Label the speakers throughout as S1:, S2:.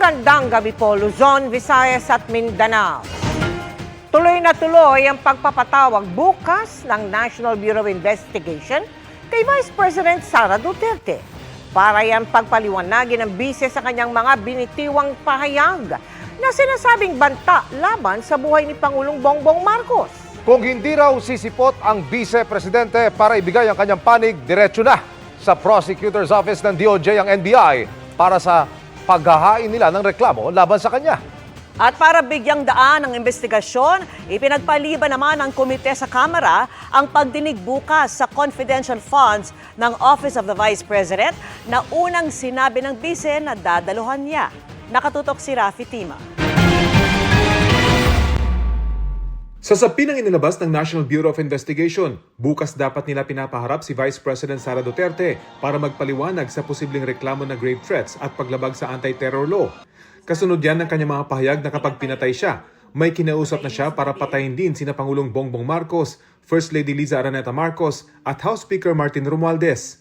S1: Magandang gabi po, Luzon, Visayas at Mindanao. Tuloy na tuloy ang pagpapatawag bukas ng National Bureau of Investigation kay Vice President Sara Duterte para yan pagpaliwanagin ng bise sa kanyang mga binitiwang pahayag na sinasabing banta laban sa buhay ni Pangulong Bongbong Marcos.
S2: Kung hindi raw sisipot ang vice-presidente para ibigay ang kanyang panig, diretso na sa Prosecutor's Office ng DOJ ang NBI para sa paghahain nila ng reklamo laban sa kanya.
S3: At para bigyang daan ang investigasyon, ipinagpaliban naman ng komite sa Kamara ang pagdinig bukas sa confidential funds ng Office of the Vice President na unang sinabi ng bise na dadaluhan niya. Nakatutok si Rafi Tima.
S4: Sa sapin ng inilabas ng National Bureau of Investigation, bukas dapat nila pinapaharap si Vice President Sara Duterte para magpaliwanag sa posibleng reklamo na grave threats at paglabag sa anti-terror law. Kasunod yan ng kanyang mga pahayag na kapag pinatay siya, may kinausap na siya para patayin din sina Pangulong Bongbong Marcos, First Lady Liza Araneta Marcos at House Speaker Martin Romualdez.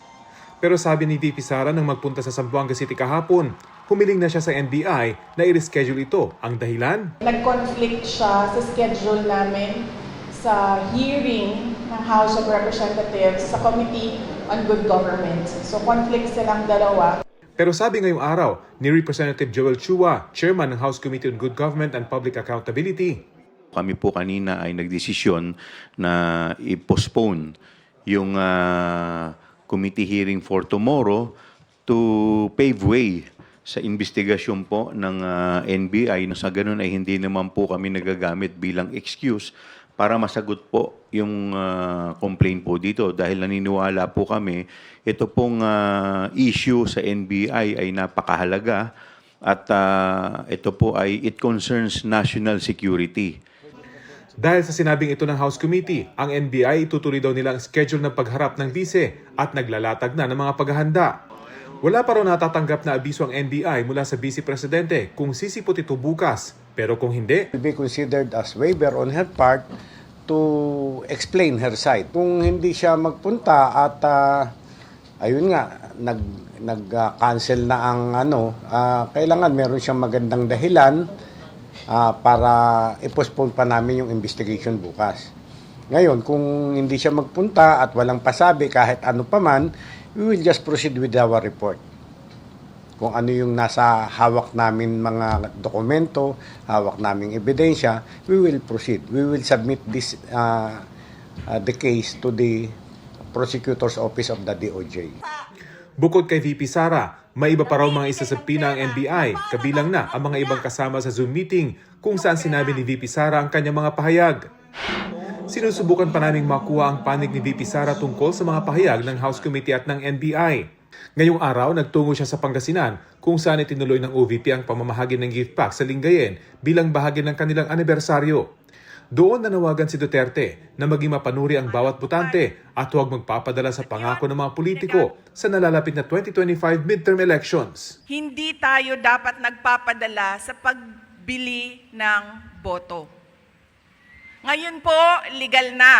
S4: Pero sabi ni VP Sara nang magpunta sa Zamboanga City kahapon, humiling na siya sa NBI na i-reschedule ito. Ang dahilan?
S5: Nag-conflict siya sa schedule namin sa hearing ng House of Representatives sa Committee on Good Government. So conflict silang dalawa.
S4: Pero sabi ngayong araw ni Representative Joel Chua, Chairman ng House Committee on Good Government and Public Accountability,
S6: kami po kanina ay nagdesisyon na i-postpone yung committee hearing for tomorrow to pave way sa investigasyon po ng NBI. Sa ganun ay hindi naman po kami nagagamit bilang excuse para masagot po yung complaint po dito. Dahil naniniwala po kami, ito pong issue sa NBI ay napakahalaga at ito po ay it concerns national security.
S4: dahil sa sinabing ito ng House Committee, ang NBI itutuloy daw nila ang schedule ng pagharap ng bise at naglalatag na ng mga paghahanda. Wala pa raw natatanggap na abiso ang NBI mula sa Vice Presidente kung sisipot ito bukas. Pero kung hindi,
S7: will be considered as waiver on her part to explain her side. Kung hindi siya magpunta at ayun nga, nag-cancel na ang kailangan meron siyang magandang dahilan para i-postpone pa namin yung investigation bukas. Ngayon, kung hindi siya magpunta at walang pasabi kahit ano pa man, we will just proceed with our report. Kung ano yung nasa hawak namin mga dokumento, hawak naming ebidensya, we will proceed. We will submit this the case to the Prosecutor's Office of the DOJ.
S4: bukod kay VP Sara, may iba pa raw mga isasapi na ang NBI, kabilang na ang mga ibang kasama sa Zoom meeting kung saan sinabi ni VP Sara ang kanyang mga pahayag. Sinusubukan pa naming makuha ang panig ni VP Sara tungkol sa mga pahayag ng House Committee at ng NBI. Ngayong araw, nagtungo siya sa Pangasinan kung saan itinuloy ng OVP ang pamamahagi ng gift pack sa Lingayen bilang bahagi ng kanilang anibersaryo. Doon nanawagan si Duterte na maging mapanuri ang bawat botante at huwag magpapadala sa pangako ng mga politiko sa nalalapit na 2025 midterm elections.
S8: Hindi tayo dapat nagpapadala sa pagbili ng boto. Ngayon po, legal na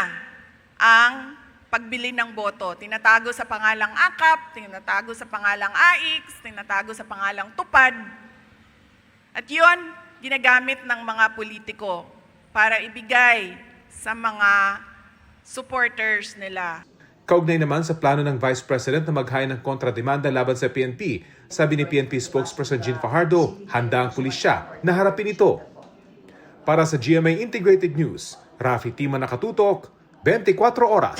S8: ang pagbili ng boto. Tinatago sa pangalang AKAP, tinatago sa pangalang AIX, tinatago sa pangalang TUPAD. At yun, ginagamit ng mga politiko para ibigay sa mga supporters nila.
S4: Kaugnay naman sa plano ng Vice President na maghain ng kontrademanda laban sa PNP, sabi ni PNP spokesperson Jean Fajardo, handa ang pulisya na harapin ito. Para sa GMA Integrated News, Rafi Tima, nakatutok, 24 oras.